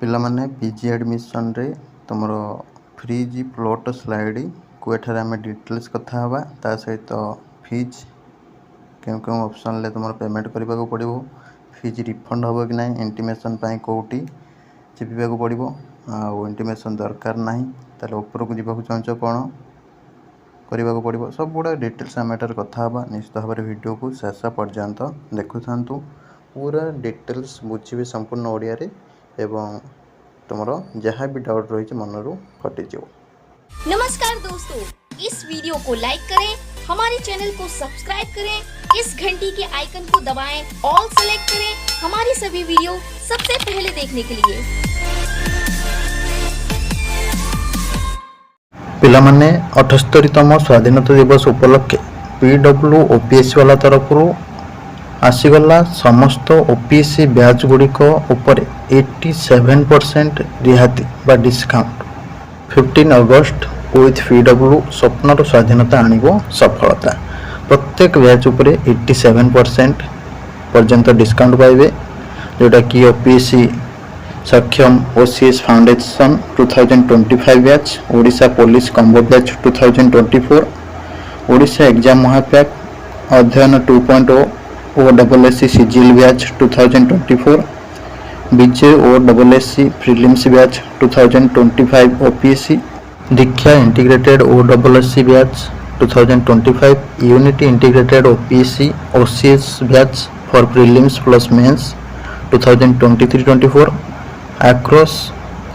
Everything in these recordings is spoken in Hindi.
पिलामाने पीजी एडमिशन रे तुमर फ्रीज प्लॉट स्लाइड को एठारे आम डिटेल्स कथा हवा ता सहित फीज क्यों क्यों ऑप्शन ले तुम पेमेंट करने को पड़ो फीज रिफंड हम कि ना इंटीमेशन कौटी चिपा पड़ो आउ इंटीमेशन दरकार ना ताले उपरକୁ ଯିବାକୁ ଚାହୁଁଛ କ'ଣ କରିବାକୁ पड़ो सब गुड़ा डिटेल्स आम एटार कथा हवा निश्चित भाव में वीडियो को शेष पर्यंत देखु था पूरा डिटेल्स बुझे संपूर्ण ओडिया रे एवं तुमरो जहाँ भी डाउट रही मनरू फटिज। नमस्कार दोस्तों, इस वीडियो को लाइक करें, हमारे चैनल को सब्सक्राइब करें, इस घंटी के आइकन को दबाएं, ऑल सेलेक्ट करें हमारी सभी वीडियो सबसे पहले देखने के लिए। पिलामाने 78तम स्वाधीनता दिवस उपलक्षे पीडब्ल्यू ओपीएससी वाला तरफ आसीगला समस्त ओपीएससी बैच गुड़िक उपर 87% रिहाती बा डिस्काउंट 15 अगस्त विथ पीडब्ल्यू स्वप्नर स्वाधीनता आणिबो सफलता प्रत्येक बैच उपर 87% पर्यंत डिस्काउंट पाइबे जोटा कि ओपीएससी सक्षम OCS foundation 2025 batch Odisha police combo batch 2024 Odisha exam महापैक अध्ययन 2.0 OSSC सिजिल बैच 2024 विजय OSSC प्रीलिम्स बैच 2025 ओपीएससी दीक्षा integrated OSSC batch 2025 unity integrated OPSC OCS batch for prelims plus mains 2023-24 across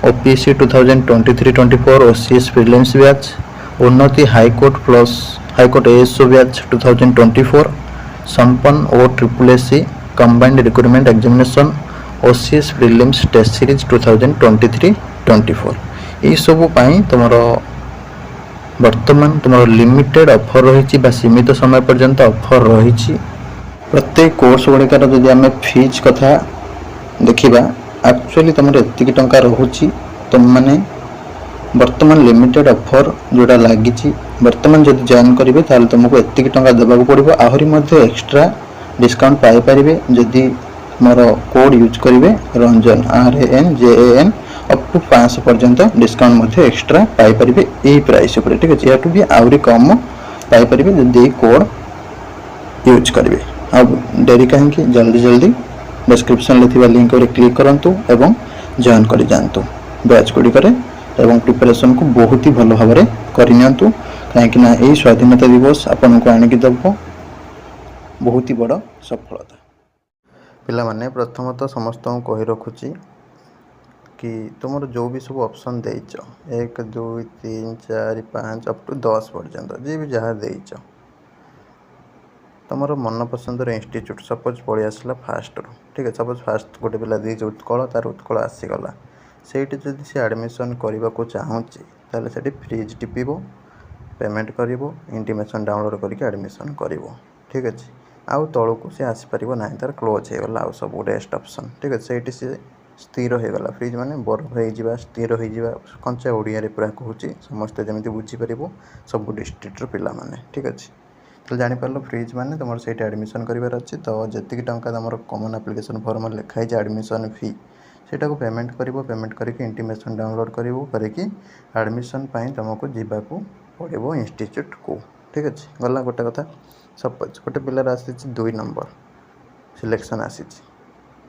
OPSC 2023-24 OCS prelims batch उन्नति high court plus high court ASO batch 2024 संपन्न O triple SC combined recruitment examination OCS prelims test series 2023-24 यही सब तुम वर्तमान तुम लिमिटेड ऑफर रही सीमित समय पर्यंत ऑफर रही प्रत्येक कोर्स गुड़िकार जदि आम फीज कथा देखा एक्चुअली तुम एति टंका रोचे तुम मैंने वर्तमान लिमिटेड ऑफर जोड़ा लगी वर्तमान जब जॉइन करेंगे ताल तुमको एति टंका देवाक पड़ो आहरी एक्स्ट्रा डिस्काउंट पाइपर जदि मोर कोड यूज करेंगे रंजन RANJAN अप टू 500 पर्यंत डिस्काउंट एक्स्ट्रा पाइपर यही प्राइस उपर ठीक है या भी आहरी कम पाइपर जदि कोड यूज करेंगे अब डेरी कहीं जल्दी जल्दी डिस्क्रिप्शन में लिंक क्लिक करूँ एवं जॉइन कर जातु बैच गुड़िक एवं प्रिपरेशन को बहुत ही भल भाव में करनी कहीं यही स्वाधीनता दिवस आपन को आणिक देव बहुत ही बड़ सफलता। पिला माने प्रथमत समस्त कही रखुची कि तुम जो भी सब ऑप्शन देच 1 2 3 4 5 अप टू 10 पर्यंत जी भी जहाँ देच तुम मन पसंद इंस्टीट्यूट सपोज पढ़ी आसला फास्ट रू ठीक है सपोज फास्ट गोटे पिला दे उत्कल तार उत्कल आसीगला सेठी जदि से एडमिशन करने को चाहूँगी ताले सेठी फ्रीज टिपिब पेमेंट करिवो इंटीमेशन डाउनलोड करके एडमिशन करिवो ठीक अच्छे आउ तौक सी आसीपर ना तार क्लोज हो गला सब रेस्ट ऑप्शन ठीक है सेठी सी स्थिर हो गला फ्रीज माने बर्फ हो स्थिर हो कंचा ओडिया रे पूरा कहूँ समस्ते जमी बुझीपर सब डिस्ट्रिक्टर पिला माने ठीक अच्छे तो जापार फ्रीज माने तुम से एडमिशन करार अच्छे तो जी टंका तुम कॉमन एप्लिकेशन फॉर्म लिखाई एडमिशन फी सेटा को पेमेंट पेमेंट करके इंटीमेशन डाउनलोड करके एडमिशन तुमको जावाक पड़ो इंस्टीट्यूट को ठीक अच्छे गला गोटे कथा सपोज गोटे पिलार आसी 2 नंबर सिलेक्शन आसी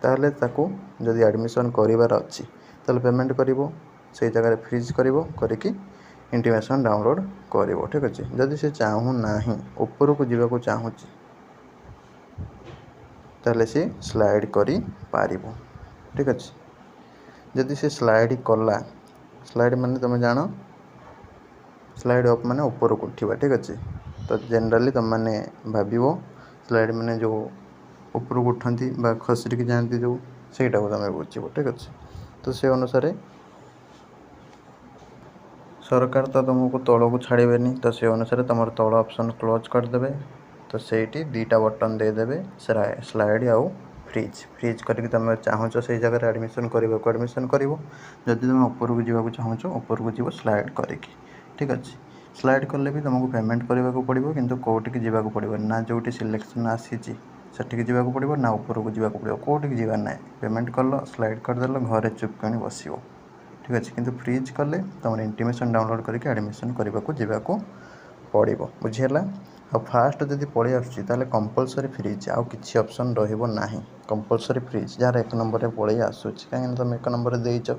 ताहले ताको जदि एडमिशन करार अच्छी ताहले पेमेंट करिवो से जगह फ्रीज करके इंटीमेशन डाउनलोड करिवो ठीक अच्छे जदि से चाहू ना ऊपर को जावाक चाहूँ ताहले से स्लाइड करी पारिबो ठीक अच्छे जदि से स्लाइड कला स्लाइड माने तुम जान स्लाइड अप माने ऊपर को उठा ठीक अच्छे तो जनरली तुम मैंने भाव स्लाइड माने जो ऊपर को उठती खसरिक जाती जो सहीटा को तुम बुझे ठीक अच्छे तो से अनुसार सरकार तो तुमको तौल को छाड़े तो से अनुसार तुम तौल ऑप्शन क्लोज करदे तो सेठी 2टा बटन देदेवे स्लाइड आउ फ्रीज फ्रीज करके तुम चाहूँ से जगह एडमिशन कर जदि तुम ऊपर को जावाक चाहूँ ऊपर को जीव स्लाइड करके ठीक अच्छे स्लाइड कले भी तुमको पेमेंट करने को पड़ो किंतु कौटिक जावाक पड़ो ना जो सिलेक्शन आसी सेठिक जावाक पड़ो ना उपरको जावाक पड़ो कौटिक जीवार ना पेमेंट कल स्लाइड करदेल घरे चुपकि बस ठीक अच्छे किंतु फ्रीज कले तुम इंटीमेशन डाउनलोड करके एडमिशन करने को जावाक पड़ो बुझीगला। आ फास्ट जब पलि आसुँच कंपलसरी फ्रीज आउ कि ऑप्शन रहा कंपलसरी फ्रीज जार 1 नंबर पलि आसूँ कहीं तुम 1 नंबर देच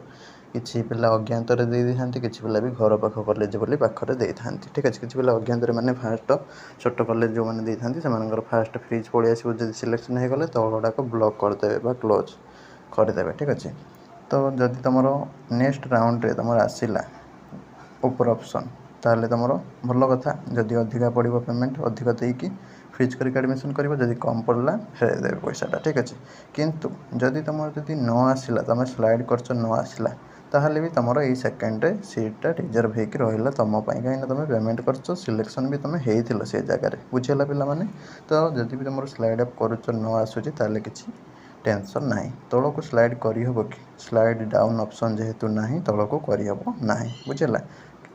कि पिला अज्ञात था कि पिला भी घर पाख कॉलेज बोली पाखे दे था ठीक अच्छे किसी पिला अज्ञात मैंने फास्ट छोट कॉलेज जो मैंने दे था फास्ट फ्रीज पलि आसो जब सिलेक्शन हो गले तल गुड़ाक ब्लॉक करदे क्लोज करदे ठीक अच्छे। तो जदि तुम नेक्स्ट राउंड रे तुम आसला ऊपर ऑप्शन ताले तुम भल कथा जदि अधिका पड़ो पेमेंट अधिक देकी फ्रीज करके एडमिशन कर जदि कम पड़ला फेर देवे पैसाटा ठीक अच्छे। किंतु जदि तुम जदि न आसला तुम स्लाइड कर न आसला ताहले भी तुम ये सेकेंड रे सीटा रिजर्व होकर रहा तुम कहीं तुम पेमेंट कर सिलेक्शन भी तुम हो से जगह बुझेगा पिला माने। तो जदि भी तुम स्लाइड अप कर न आसूँ ताले किसी टेंशन ना तल को स्लाइड करहब कि स्लाइड डाउन ऑप्शन जेहेतु ना तल को करहब ना बुझेगा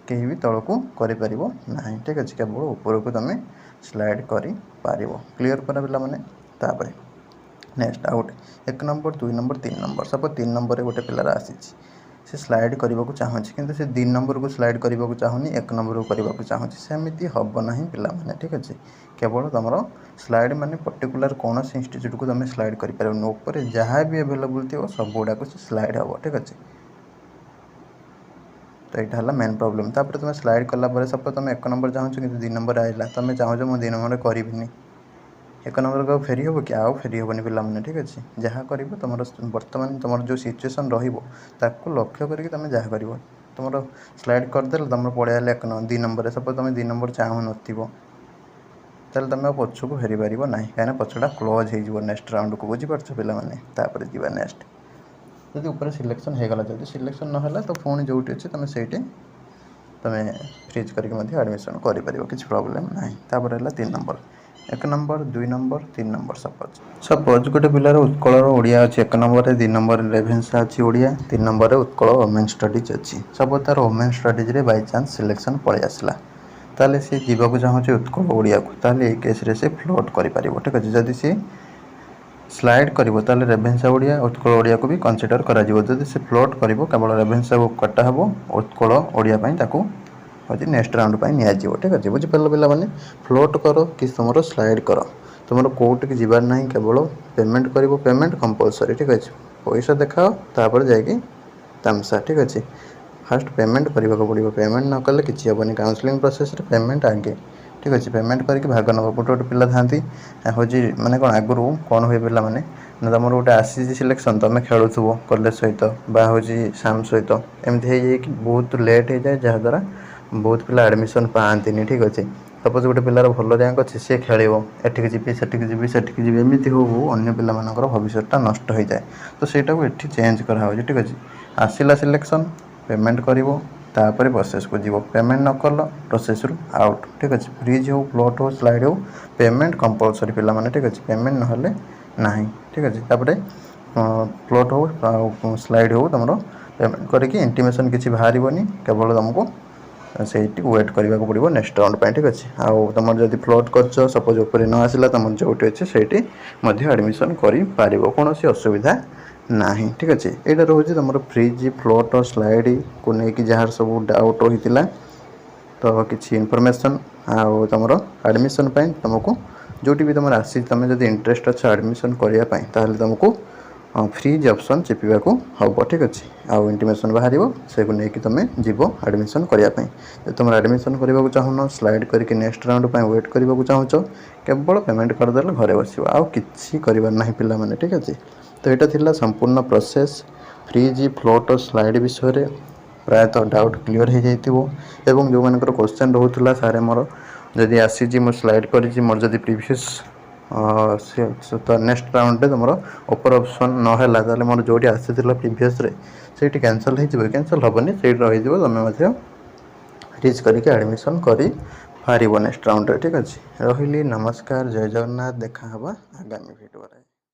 कहीं भी तल को करें ना ठीक अच्छे केवल ऊपर को तुम स्लाइड कर क्लीयर कर पिला माने। तापर next out 1 number 2 number 3 number suppose 3 number गोटे पिलार आसी से स्लाइड करने को चाहूँगी किंतु से 2 नंबर को स्लाइड करने को चाहूनी 1 नंबर को करने को चाहूँगी सेमती हम ना पिला माने ठीक अच्छे केवल तुम स्लाइड माने पर्टिकुलर कौन इंस्टीट्यूट को तुम स्लाइड कर जहाँ भी अवेलेबल थी सब गुड़ाक स्लाइड हम ठीक अच्छे। तो यहाँ है मेन प्रोब्लेम तापर तुम स्लाइड कलापर सपोज तुम 1 नंबर चाहूँ कि 2 नंबर आएगा तुम चाहो मुझे 2 नंबर करी 1 नंबर को फेरी हम कि आउ फेरी हेनी पे ठीक अच्छे जहाँ कर तुम बर्तमान तुम जो सिचुएसन रखो लक्ष्य करके तुम जहाँ कर तुम स्लाइड करदे तुम पड़े 2 नंबर सपोज तुम 2 नंबर चाहूँ नथिबो ताल तुम पछ को फेरी पार ना कहीं पछटा क्लोज हो नेक्स्ट राउंड को बुझीपार पिला माने जी नेक्स्ट जब ऊपर सिलेक्शन हो गला जब सिलेक्शन ना तो पुणी जो अच्छे तुम से तुम फ्रीज करके एडमिशन कर किसी प्रॉब्लम ना। तापर है 3 number 1 number 2 number 3 number suppose गोटे पिलार उत्कल ओडिया अच्छे 1 नंबर 2 नंबर रेभेन्सा अच्छी Odia 3 number Utkal women studies अच्छी सपोज तार women studies by chance selection पलि आसला ताले सी जीवाक चाहूँचे उत्कल ओडिया को ताले ये केस रे से फ्लोट कर ठीक अच्छे जदि सी स्लाइड कर रेभेन्सा ओडिया उत्कल ओडिया को भी कंसीडर करा जदि से फ्लोट कर केवल रेभेन्सा को कटा हम उत्कल ओडिया हूँ नेक्स्ट राउंड पर निजी ठीक अच्छे बुझीपार पिला माने फ्लोट कर कि तुम स्लाइड कर तुम कौटिक जीवार ना केवल पेमेंट कर पेमेंट कंपलसरी ठीक अच्छे पैसा देखाओ तापर जाकि तमसा ठीक अच्छे फास्ट पेमेंट करने को पड़ो पेमेंट न कले किसी हेनी काउंसलिंग प्रोसेस पेमेंट आगे ठीक अच्छे पेमेंट करके भाग नब गोटे गोटे पिला था हूँ मैंने कौन आगुरी कौन हुए पिला माने ना तुम गोटे आसी सिलेक्शन तुम खेलुव कॉलेज सहित हूँ साम सहित एमती बहुत लेट हो जाए जहाँद्वारा बहुत पिला एडमिशन पाती ठीक अच्छे सपोज गोटे पिलार भल रैंक अच्छे सी खेल एठिक जी एमती हो अन्य पिला भविष्यटा नष्ट हो जाए तो सहीटा को ये चेंज कराओ ठीक अच्छे आसला सिलेक्शन पेमेंट कर प्रोसेस को जीव पेमेंट न कल प्रोसेस रु आउट ठीक अच्छे फ्रीज हो फ्लोट हो स्लाइड हो पेमेंट कंपलसरी पिला माने ठीक अच्छे पेमेंट ना ना ठीक अच्छे तापर फ्लोट हो स्लाइड हो तुम पेमेंट करके इंटीमेशन किसी बाहर केवल तुमको से वेट करने को पड़ो नेक्स्ट राउंड पर ठीक अच्छे आउ तुम जब फ्लोट कर सपोज ऊपर न आसला तुम जो अच्छे से एडमिशन कर कौन असुविधा ना ठीक अच्छे यहाँ रोचे तुम फ्रीज फ्लोट स्लाइड को लेकिन जहाँ सब डाउट रही तो किसी इनफॉरमेशन आउ तुम एडमिशन तुमको जो भी तुम आसी तुम जब इंटरेस्ट अच्छा एडमिशन करने तुमको फ्रीज ऑप्शन चिपा को हम ठीक अच्छे आउ इंटीमेशन बाहर से लेकिन तुम जीव एडमिशन करने जब तुम एडमिशन करने को चाहून स्लाइड करके नेक्स्ट राउंड पर वेट करने को चाहूँ केवल पेमेंट करदे घरे बस आउ कि करार ना पिला माने ठीक अच्छे। तो यहाँ थिला संपूर्ण प्रोसेस फ्रीज फ्लोट स्लाइड विषय प्रायतः डाउट क्लीयर हो जाइए जो मान क्वेश्चन रोला सारे मोर जदि आसी मो स्लाइड कर मोर जदि प्रीवियस तो नेक्स्ट राउंड तुम ओपर ऑप्शन ना मोर जो आसी प्रीवियस से कैंसल हो कैंसल हेनी से रही तुम फ्रीज करके एडमिशन कर पार नेक्स्ट राउंड ठीक अच्छे रही नमस्कार जय जगन्नाथ देखा आगामी भिडियो।